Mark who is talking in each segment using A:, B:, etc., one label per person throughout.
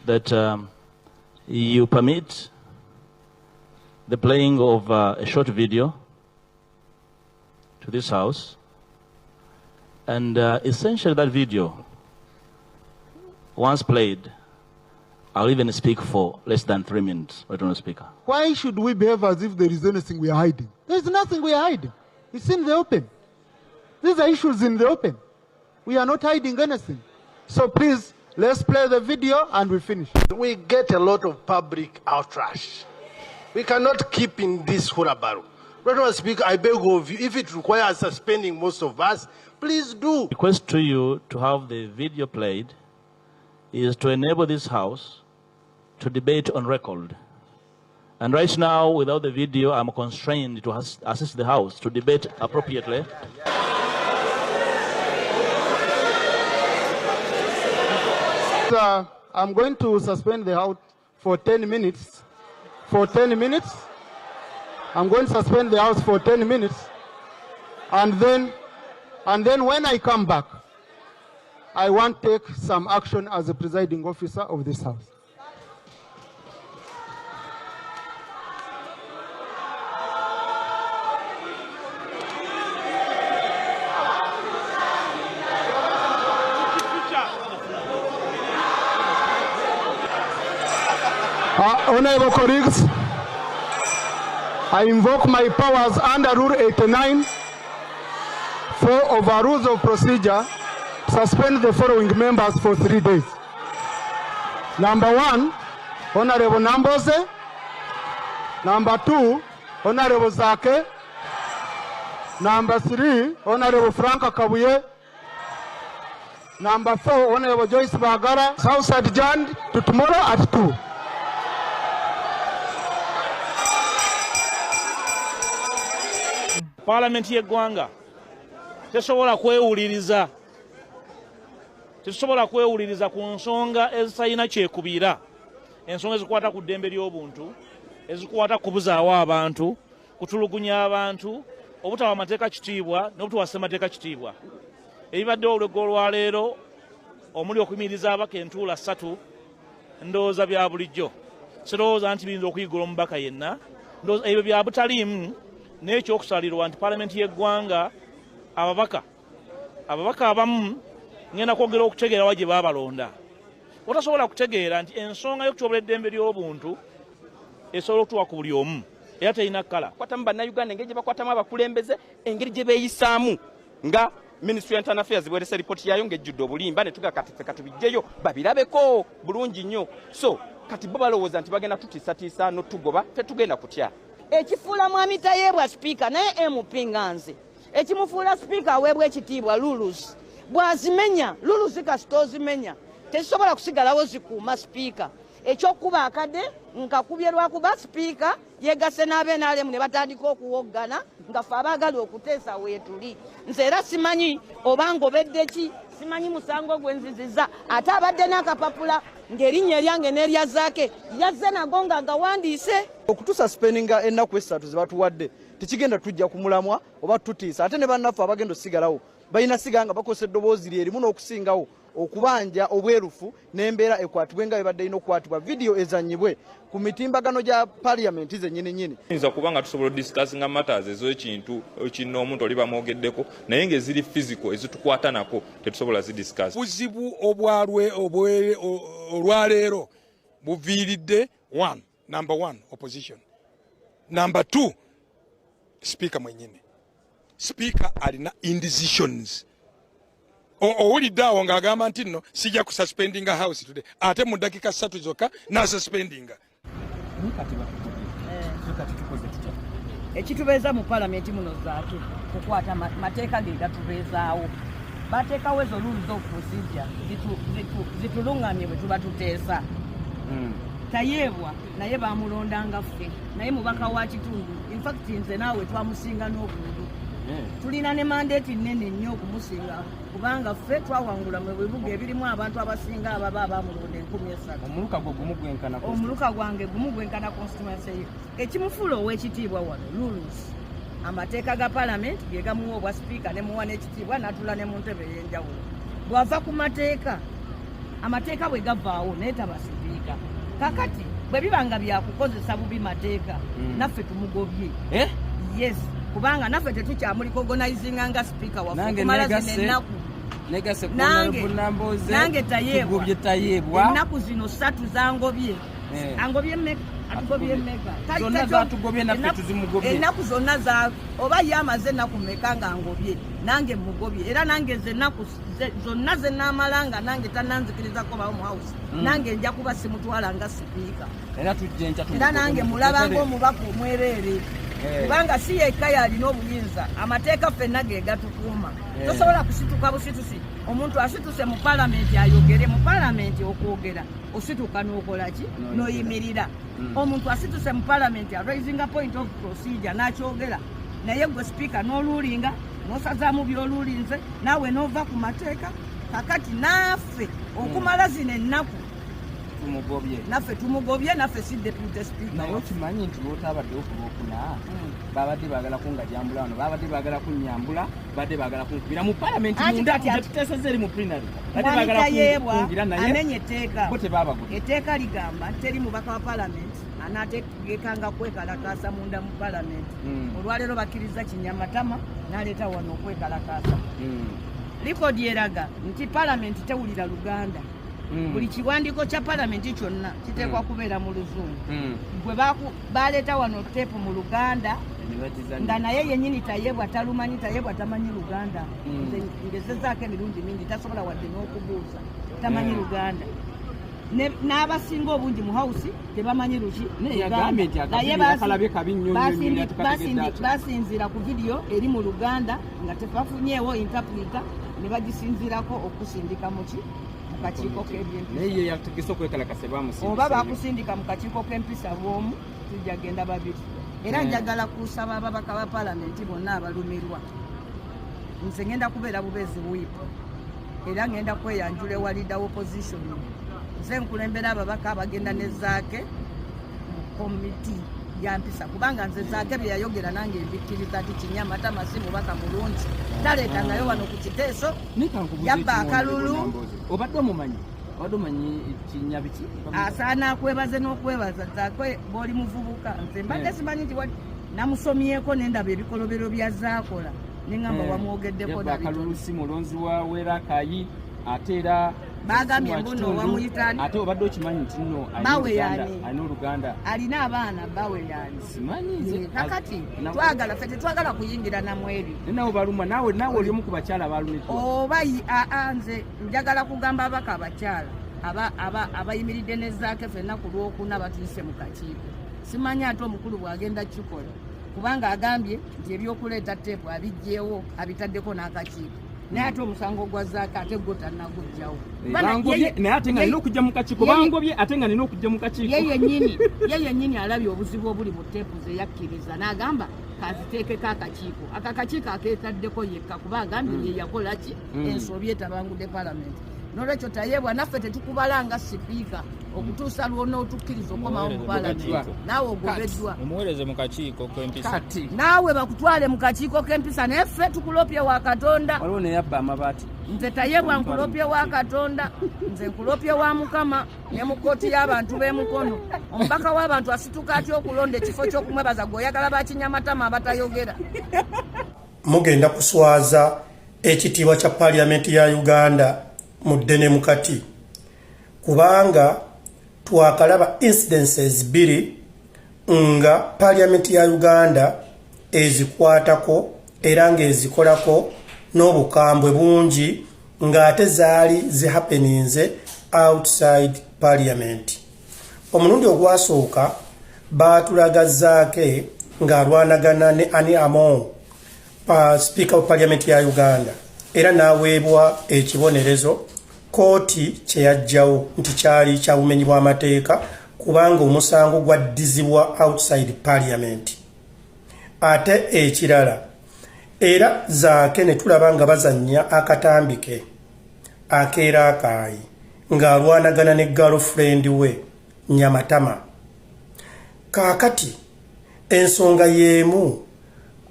A: that you permit the playing of a short video to this House, and essentially that video, once played, I'll even speak for less than 3 minutes, Honorable Speaker.
B: Why should we behave as if there is anything we are hiding? There is nothing we are hiding. It's in the open. These are issues in the open. We are not hiding anything. So please, let's play the video and we finish.
C: We get a lot of public outrage. We cannot keep in this hullabaloo. Honorable Speaker, I beg of you, if it requires suspending most of us, please do.
A: Request to you to have the video played is to enable this House to debate on record. And right now, without the video, I'm constrained to assist the House to debate appropriately.
B: I'm going to suspend the House for 10 minutes. For 10 minutes. I'm going to suspend the House for 10 minutes. And then when I come back, I want to take some action as a presiding officer of this House. Honorable colleagues, I invoke my powers under Rule 89 for over rules of procedure, suspend the following members for 3 days. Number 1, Honorable Nambooze. Number 2, Honorable Zaake. Number 3, Honorable Franka Kabuye. Number 4, Honorable Joyce Bagara. House adjourned to tomorrow at 2.
D: Parliament y'eggwanga tesobola kwewuliriza ku nsonga ezitalina kyekubiira, ensonga ezikwata ku ddembe ly'obuntu, ezikwata kubuzaawo abantu, kutulugunya abantu, obutawa amateeka kitiibwa n'obutuwa ssemateeka kitiibwa. Ebibaddewo olweggo olwaleero omuli okuyimiriza abaka entuula 3 ndowooza bya bulijjo. Sirowooza nti biyinza okuyiggula omubaka yenna, ndowooza ebyo bya butaliimu. N'ekyokusalirwa nti Parliament y'eggwanga ababaka abamu ngenda kwongera okutegeera wa gye baabalonda. Otasobola kutegeera nti ensonga y'okutyobula eddembe ly'obuntu esobola okutuwa ku buli omu era terina kkala.
E: Kwatamu bannayuganda engeri gye bakwatamu abakulembeze, engeri gye beeyisaamu nga Ministry of Internal Affairs bwerese ripooti yayo ng'ejjudde obulimba ne tuga kati katubijjeyo babirabeko bulungi nnyo. So kati bo balowooza nti bagenda tutiisatiisa n'otugoba, tetugenda kutya.
F: Ekifuula mwami tayeebwa sipiika naye MP nganze ekimufuula sipiika aweebwa ekitiibwa luluzi bw'azimenya luluzi kasita ozimenya tezisobola kusigalawo zikuuma sipiika. Ekyokuba akadde nkakubye lwakuba sipiika yeegase n'abenaalemu ne batandika okuwoggana nga ffe abaagala okuteesa weetuli. Nze era simanyi oba ngobedde ki, simanyi musango gwe nziziza, ate abadde n'akapapula ng'erinnya eryange n'erya Zaake yazze nago nga gawandiise.
G: Okutususpendinga ennaku 3 ze batuwadde tekigenda tujja kumulamwa oba tutiisa, ate ne bannaffe abagenda osigalawo balina siga nga bakozesa eddoboozi lyerimu n'okusingawo okubanja obwerufu n'embeera ekwatibwe nga bebadde ino okwatibwa vidiyo ezanyibwe ku mitimbagano gya Parliament zennyini.
H: Tuyinza kuba nga tusobola discussinga matters ez'ekintu kino omuntu oli bamwogeddeko naye ng'eziri physical ezitukwata nako tetusobola zidiscuss.
I: Buzibu olwaleero buviiridde number 1 opposition, number 2 speaker mwennyini. Speaker alina indecisions. Owulidde awo ng'agamba nti nno sijja kususpendinga house today, ate mu dakika 3 zokka n'asuspendinga.
F: Ekitubeeza mu Parliament muno Zaake kukwata mateeka ge gatubeezaawo. Bateekawo ezo rules of procedure zitulungamye bwe tuba tuteesa. Tayeebwa naye baamulondanga ffe naye mubaka wa kitundu. In fact nze naawe twamusinga n'obuntu. Tulina ne mandate nnene nnyo okumusinga kubanga ffe twawangula mu bibuga ebirimu abantu abasinga ababa abamulonda 13. Omuluka gwange gumu gwenkana constituency eyo. Ekimufuula ow'ekitiibwa wano rules. Amateeka ga Parliament ge gamuwa obwa speaker ne muwa n'ekitiibwa n'atula ne mu ntebe ey'enjawulo. Bw'ava ku mateeka, amateeka bwe gavaawo naye taba sipiika. speaker kakati bwe bibanga byakukozesa bubi mateeka naffe tumugobye yes kubanga naffe tetukyamuliko organizinga nga speaker wakumala zino ennaku nange tayeebwa ennaku zino 3 zangobye angobye mmeka atugobye mmeka
E: zonna zatugobye naffe tuzimugobye
F: ennaku zonna za oba yamaze ennaku mmeka nga angobye nange mugobye era nange ennaku zonna ze naamalanga nange tananzikirizako bawo mu house nange nja kuba simutwala nga sipiika era nange mulaba ng'omubaka omwereere kubanga si yekka yalina obuyinza amateeka ffenna ge gatukuuma tosobola kusituka busitusi omuntu asituse mu palamenti ayogere mu palamenti okwogera osituka n'okola ki n'oyimirira omuntu asituse mu palamenti raising a point of procedure n'akyogera naye gwe sipiika n'oluulinga n'osazaamu by'oluulinze naawe n'ova ku mateeka kakati naffe okumala zino ennaku naffe tumugobye naffe si deputy speaker
E: naye okimanyi nti lwotabaddewo ku lwokuna babadde baagala kungajambula wano babadde baagala kunyambula badde baagala kunkubira mu palamenti munda tetuteeseza eri mu plenary badde baagala kungira naye
F: amenye etteeka
E: bo tebaabagobye
F: etteeka ligamba teri mubaka wa palamenti anaategekanga kwekalakaasa munda mu palamenti olwaleero bakkiriza kinyamatama n'aleeta wano okwekalakaasa likodi eraga nti palamenti tewulira luganda buli kiwandiiko kya palamenti kyonna kiteekwa kubeera mu luzungu gwe baleeta wano teepu mu luganda nga naye yennyini tayeebwa talumanyi tayeebwa tamanyi luganda ngezezaako emirundi mingi tasobola wadde n'okubuuza tamanyi luganda n'abasinga obungi mu hausi tebamanyi luki basinziira ku vidiyo eri mu luganda nga tebafunyeewo interpreta ne bagisinziirako okusindika muki kakiiko k'ebyempisa oba bakusindika mu kakiiko k'empisa bw'omu tujja genda babiri era njagala kusaba ababaka ba palamenti bonna abalumirwa nze ngenda kubeera bubezi wiipu era ngenda kweyanjula ewalida opposition nze nkulembera ababaka abagenda ne Zaake mu komiti ya mpisa kubanga nze Zaake bye yayogera nange mbikkiriza ti kinyamatama si mubaka mulungi taleetangayo wano ku kiteeso yabba akalulu
E: obadde omumanyi kinyabiki
F: asaana akwebaze n'okwebaza Zaake bw'oli muvubuka nze mbadde simanyi nti namusomyeko nendaba ebikolobero bya zaakola neŋŋamba wamwogeddeko
E: akalulu si mulonzi wa Rakai ate era
F: bagambye mbuno wamuyitani
E: ate obadde okimanyi nti nno alina oluganda
F: alina abaana baweyani
E: simanyi
F: kakati twagala ffe tetwagala kuyingira namu ebyo
E: nawe baluma nawe oli omu ku bakyala abalumiddwa
F: oba nze njagala kugamba abaka abakyala abayimiridde ne Zaake ffenna ku lwokuna batuyise mu kakiiko simanyi ate omukulu bw'agenda kikola kubanga agambye nti ebyokuleeta teepu abijjeewo abitaddeko n'akakiiko naye ate omusango gwa Zaake ate gwo tannagujjawo
E: naye ate nga nina okujja mu kakiiko bangobye ate nga nina okujja mu kakiiko
F: ye yennyini alabye obuzibu obuli mu teepu ze yakkiriza n'agamba kaziteekeko akakiiko akakiiko akeetaddeko yekka kuba agambye ye yakola ki ensobi etabangudde palamenti n'olwekyo tayeebwa naffe tetukubalanga sipiika okutuusa lwonna otukkiriza okomawo mu palamenti naawe ogobeddwa
J: omuweereze mu kakiiko k'empisa
F: naawe bakutwale mu kakiiko k'empisa naye ffe tukulopye wa Katonda
E: waliwo neyabba amabaati
F: nze tayeebwa nkulopye wa Katonda nze nkulopye wa Mukama ne mu kkooti y'abantu b'emukono omubaka w'abantu asituka atya okulonda ekifo ky'okumwebaza gw'oyagala bakinyamatama abatayogera
K: mugenda kuswaza ekitiibwa kya paliamenti ya Uganda muddene mukati kubanga twakalaba incidences biri nga paliamenti ya Uganda ezikwatako era ng'ezikolako n'obukambwe bungi ng'ate zaali zihappeninze outside parliament. Omulundi ogwasooka baatulaga Zaake ng'alwanagana ne Ani Among speaker of parliament ya Uganda era n'aweebwa ekibonerezo kooti kye yajjawo nti kyali kya bumenyi bw'amateeka kubanga omusango gwaddizibwa outside parliament. Ate ekirala era Zaake ne tulaba nga bazannya akatambike akeera akaayi ng'alwanagana ne girlfriend we Nyamatama. Kaakati ensonga y'emu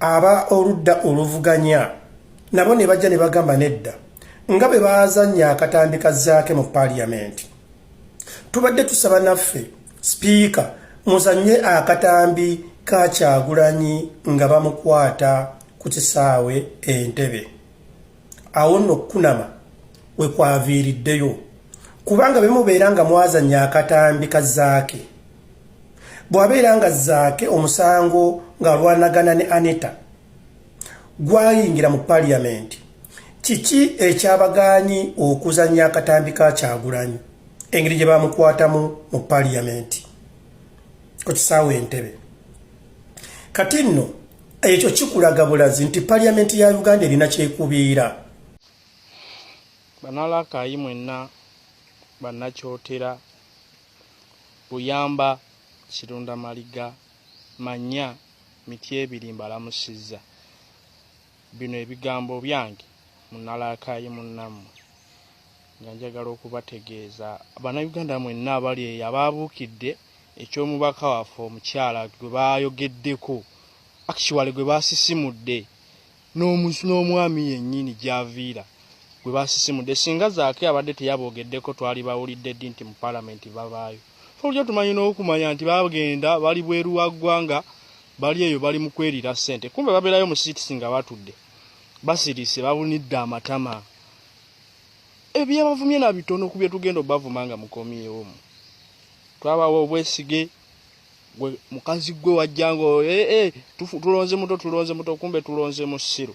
K: aba oludda oluvuganya nabo ne bajja ne bagamba nedda nga bwe bazannya akatambika Zaake mu parliament tubadde tusaba naffe speaker muzanye akatambi ka Kyagulanyi nga bamukwata ku kisaawe Entebbe. Awo nno kunama we kwaviiriddeyo kubanga bemubeera nga mwazanya akatambi ka Zaake. Bw'abeera nga Zaake omusango ng'alwanagana ne Anita gwayingira mu parliament, kiki ekyabagaanyi okuzanya akatambi ka Kyagulanyi engeri gye bamukwatamu mu parliament ku kisaawe Entebbe? Kati nno ekyo kikulaga bulazi nti parliament ya Uganda erina kyekubiira.
J: Banalakayi mwenna bannakyotera Buyamba Kirunda Maliga Manya Miti ebiri mbalamusizza. Bino ebigambo byange Munalakayi munnammwe nga njagala okubategeeza Bannayuganda mwenna abali ababuukidde eky'omubaka waffe omukyala gwe bayogeddeko actually gwe basisimudde n'omwami yennyini gy'aviira gwe basisimudde. Singa Zaake abadde teyaboogeddeko twali bawulidde ddi nti mu parliament babaayo. Olwo tumanyi n'okumanya nti bagenda bali bweru wa ggwanga bali eyo bali mu kwerira ssente, kumbe babeerayo mu siitisi nga batudde basirise babunidde amatama. Ebyabavumye na bitono ku bye tugenda obavuma nga mukomyewo. Twabawo obwesige gwe mukazi gwe wajjango tulonze muto kumbe tulonze mu ssiro.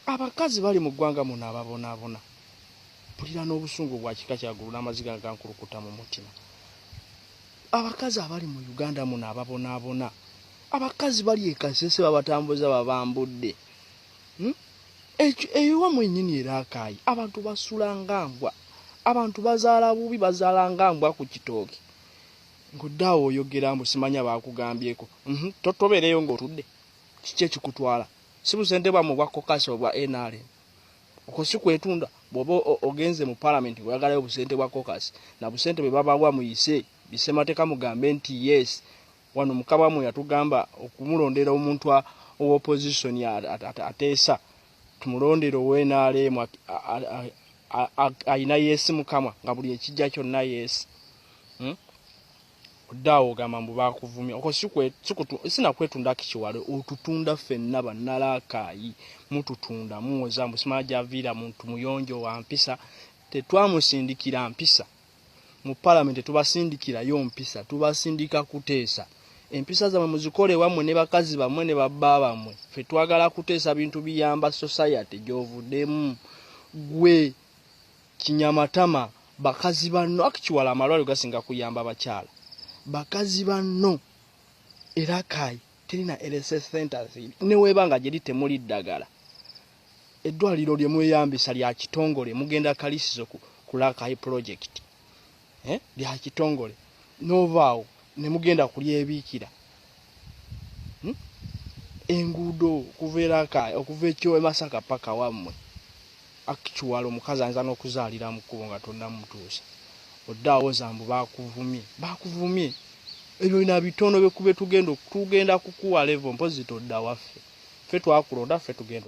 J: Abakazi bali mu ggwanga muno ababonaabona mpulira n'obusungu bwa kika kya gulu n'amaziga gankulukuta mu mutima. Abakazi abali mu Uganda muno ababonaabona, abakazi bali ekasese babatambuza babambudde. Eyo mwennyini Rakai abantu basula ngambwa, abantu bazaala bubi bazaala ngambwa ku kitooke. Ngoddawo oyogera mbu simanya bakugambyeko. Totobereyo ng'otudde kiki ekikutwala? Si busente bwa mu bwa kokasi obwa NRM okosi kwetunda bw'oba ogenze mu parliament oyagalayo busente bwa kokasi na busente bwe babawa muyise bisemateeka mugambe nti yes wano mukaba mu yatugamba okumulondera omuntu opposition ateesa tumulondera NRM ayina yes mukama nga buli ekijja kyonna yes. Dawo gamba mbu bakuvumya okosikwe sina kwetunda kichiwale otutunda ffenna Bannalakayi mututunda muwoza mbu simaja vira muntu muyonjo wa mpisa tetwamusindikira mpisa mu parliament tubasindikira yo mpisa tubasindika kuteesa empisa za muzikole wamwe ne bakazi bamwe ne babba bamwe fe twagala kuteesa bintu biyamba society gyovuddemu gwe kinyamatama bakazi banno akichiwala amalwaliro gasinga kuyamba bakyala bakazi banno Rakai terina LSS centers newebanga gye litemuli ddagala eddwaliro lye mweyambisa lya kitongole mugenda kalisizo ku Rakai project lya kitongole novaawo ne mugenda kulyebiikira enguudo kuva Rakai okuva ekyo Masaka paka wammwe akichwalo mukazi anza n'okuzaalira mu kkubo nga tonnamutuusa oddaawo zambu bakuvumye ebyo bina bitono bye kube tugenda kukuwa level mpozi todda waffe fe twakulonda fe tugenda